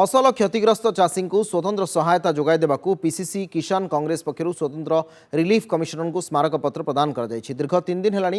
फसल क्षतिग्रस्त चाषी को स्वतंत्र सहायता जोगाई देवाक पीसीसी किसान कांग्रेस पक्षर स्वतंत्र रिलीफ कमिशनर को स्मारक पत्र प्रदान कर दीर्घ 3 दिन है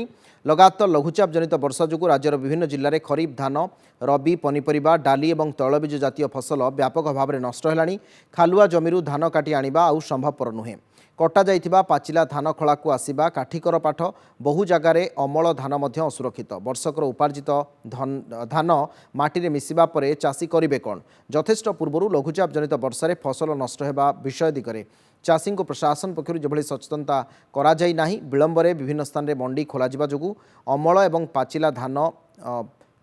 लगातार लघुचाप जनित वर्षा जो राज्यर विभिन्न जिले में खरीफ धान रबी पनीपरिया डाली और तैलबीज जातीय फसल व्यापक भाव में नष्ट है। खालुआ जमीर धान काटी आनिबा आउ संभवपर नुहे। कटा जाइथिबा पाचिला धान खला को आसिबा काठिकर पाठ बहु जगार अमल धान मध्य असुरक्षित। वर्षकर उपार्जित धान माटी मिसिबा परे चाषी करिबे कोन। यथेष्ट पूर्व लघुचाप जनित वर्षा फसल नष्ट होगा विषय दिगरे चाषी को प्रशासन पक्षर जो सचेतनता करा जाई नाही। विलंब में विभिन्न स्थान में मंडी खोल जोगु अमल और पाचिला धान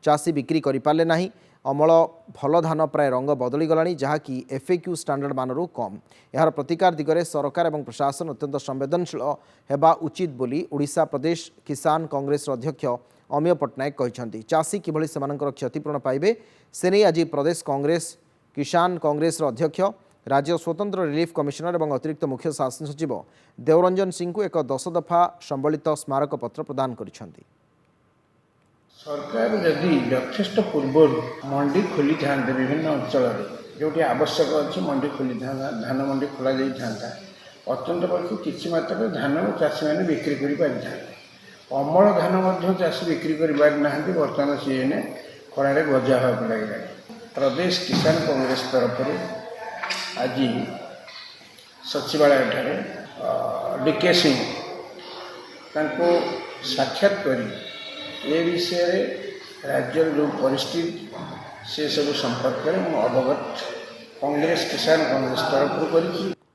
चाषी बिक्री करि पारले नाही। अमल भल धान प्राय रंग बदली गलानी जहाँकि एफएक्यू स्टैंडर्ड मानरू कम। यार प्रतिकार दिगरे सरकार और प्रशासन अत्यंत संवेदनशील हेबा उचित बोली ओडिशा प्रदेश किसान कांग्रेस अध्यक्ष अमीय पट्टनायक कहते। चाषी किभली सेमानकर क्षतिपूरण पाइबे से नहीं आज प्रदेश कांग्रेस किसान कांग्रेस अध्यक्ष राज्य स्वतंत्र रिलीफ कमिशनर और अतिरिक्त मुख्य शासन सचिव देवरंजन सिंह को एक 10 दफा संबलित स्मारक पत्र प्रदान करिसेंती। सरकार जदि यथेष्ट पूर्व मंडी खोली था विभिन्न अंचल जो आवश्यक अच्छी मंडी खोली था धान मंडी खोल जाता अत्यंत पक्ष किसी मात्रा धान चाषी मैंने बिक्री कर अमल धान चाषी बिक्री कर बर्तमान सीजन खड़े गजा हाँ लगे। प्रदेश किसान कांग्रेस तरफ आज सचिवालय डीके सिंह साक्षात कर ये विषय राज्य जो परिस्थिति से सब संपर्क में अवगत कांग्रेस किसान कांग्रेस तरफ कर।